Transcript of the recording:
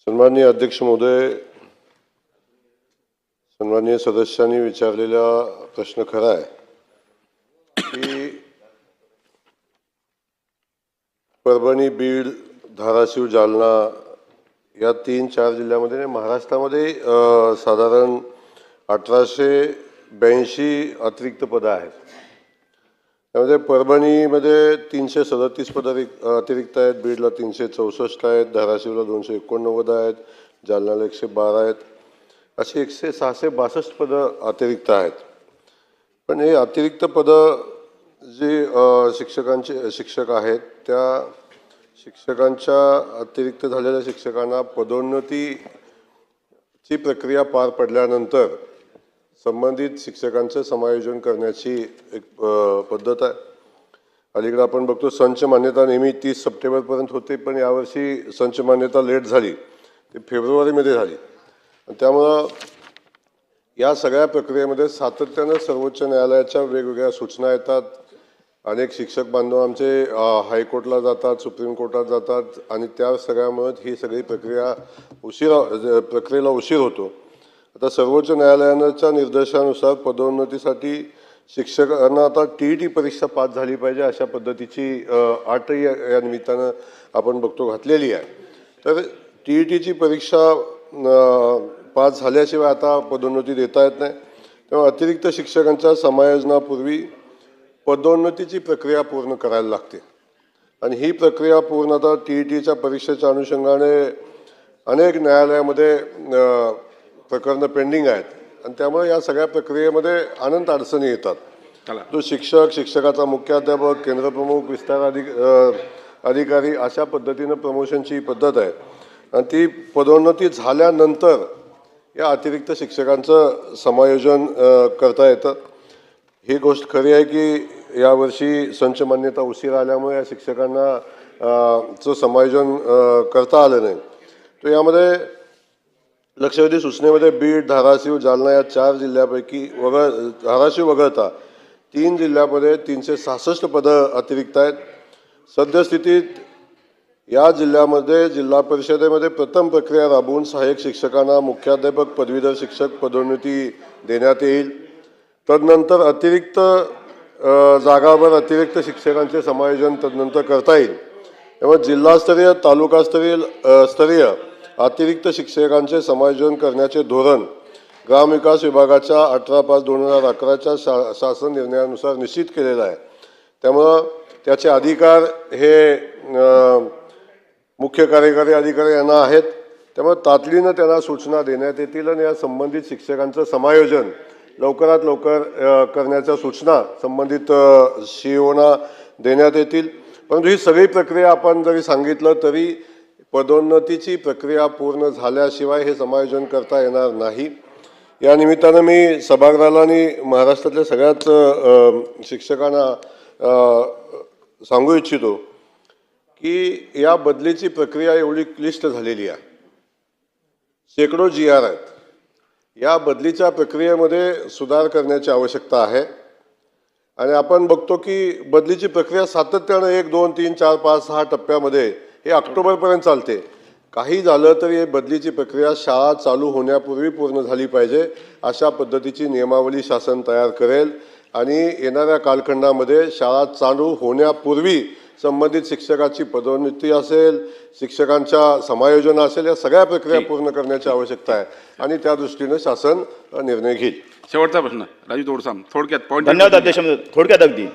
सन्माननीय अध्यक्ष महोदय, सन्माननीय सदस्यांनी विचारलेला प्रश्न खरा आहे की परभणी, बीड, धाराशिव, जालना या 3-4 जिल्ह्यामध्ये महाराष्ट्रामध्ये साधारण 1882 अतिरिक्त पदं आहेत। त्यामध्ये परभणीमध्ये 337 पदं अतिरिक्त आहेत, बीडला 364 आहेत, धाराशिवला 289 आहेत, जालन्याला 112 आहेत, अशी 662 पदं अतिरिक्त आहेत। पण हे अतिरिक्त पदं जे शिक्षक आहेत त्या शिक्षकांच्या अतिरिक्त झालेल्या शिक्षकांना पदोन्नतीची प्रक्रिया पार पडल्यानंतर संबंधित शिक्षकांचं समायोजन करण्याची एक पद्धत आहे। अलीकडे आपण बघतो संच मान्यता नेहमी 30 सप्टेंबरपर्यंत होते, पण यावर्षी संच मान्यता लेट झाली, ती फेब्रुवारीमध्ये झाली। त्यामुळं या सगळ्या प्रक्रियेमध्ये सातत्यानं सर्वोच्च न्यायालयाच्या वेगवेगळ्या सूचना येतात। अनेक शिक्षक बांधव आमचे हायकोर्टला जातात, सुप्रीम कोर्टात जातात आणि त्या सगळ्यामुळे ही सगळी प्रक्रियेला उशीर होतो। आता सर्वोच्च न्यायालयाच्या निर्देशानुसार पदोन्नतीसाठी शिक्षकांना आता TET परीक्षा पास झाली पाहिजे अशा पद्धतीची अटही या निमित्तानं आपण बघतो घातलेली आहे। तर TETची परीक्षा पास झाल्याशिवाय आता पदोन्नती देता येत नाही। तेव्हा अतिरिक्त शिक्षकांच्या समायोजनापूर्वी पदोन्नतीची प्रक्रिया पूर्ण करायला लागते आणि ही प्रक्रिया पूर्ण आता TETच्या परीक्षेच्या अनुषंगाने अनेक न्यायालयामध्ये प्रकरणं पेंडिंग आहेत आणि त्यामुळे या सगळ्या प्रक्रियेमध्ये अनंत अडचणी येतात। जो शिक्षकाचा मुख्याध्यापक, केंद्रप्रमुख, विस्तार अधिकारी अशा पद्धतीनं प्रमोशनची पद्धत आहे आणि ती पदोन्नती झाल्यानंतर या अतिरिक्त शिक्षकांचं समायोजन करता येतं। ही गोष्ट खरी आहे की यावर्षी संच मान्यता उशीर आल्यामुळे या शिक्षकांना चं समायोजन करता आलं नाही। तो यामध्ये लक्षवेधी सूचनेमध्ये बीड, धाराशिव, जालना या 4 जिल्ह्यापैकी धाराशिव वगळता 3 जिल्ह्यामध्ये 366 पदं अतिरिक्त आहेत। सद्यस्थितीत या जिल्ह्यामध्ये जिल्हा परिषदेमध्ये प्रथम प्रक्रिया राबवून सहाय्यक शिक्षकांना मुख्याध्यापक, पदवीधर शिक्षक पदोन्नती देण्यात येईल। तदनंतर अतिरिक्त जागावर अतिरिक्त शिक्षकांचे समायोजन तदनंतर करता येईल। त्यामुळे जिल्हास्तरीय, तालुकास्तरीय अतिरिक्त शिक्षकांचे समायोजन करण्याचे धोरण ग्रामविकास विभागाच्या 18/5/2011च्या शासन निर्णयानुसार निश्चित केलेलं आहे। त्यामुळं त्याचे अधिकार हे मुख्य कार्यकारी अधिकारी यांना आहेत। त्यामुळे तातडीनं त्यांना सूचना देण्यात येतील आणि या संबंधित शिक्षकांचं समायोजन लवकरात लवकर करण्याच्या सूचना संबंधित CEOना देण्यात येतील। परंतु ही सगळी प्रक्रिया आपण जरी सांगितलं तरी पदोन्नतीची प्रक्रिया पूर्ण झाल्याशिवाय हे समायोजन करता येणार नाही। या निमित्तानं मी सभागृहाला आणि महाराष्ट्रातल्या सगळ्याच शिक्षकांना सांगू इच्छितो की या बदलीची प्रक्रिया एवढी क्लिष्ट झालेली आहे, शेकडो GR आहेत। या बदलीच्या प्रक्रियेमध्ये सुधार करण्याची आवश्यकता आहे आणि आपण बघतो की बदलीची प्रक्रिया सातत्यानं 1, 2, 3, 4, 5, 6 टप्प्यामध्ये हे ऑक्टोबरपर्यंत चालते। काही झालं तरी हे बदलीची प्रक्रिया शाळा चालू होण्यापूर्वी पूर्ण झाली पाहिजे अशा पद्धतीची नियमावली शासन तयार करेल आणि येणाऱ्या कालखंडामध्ये शाळा चालू होण्यापूर्वी संबंधित शिक्षकाची पदोन्नती असेल, शिक्षकांच्या समायोजन असेल, या सगळ्या प्रक्रिया पूर्ण करण्याची आवश्यकता आहे आणि त्या दृष्टीनं शासन निर्णय घेईल। शेवटचा प्रश्न राजू तोडसाम, थोडक्यात पॉइंट। धन्यवाद अध्यक्ष, थोडक्यात अगदी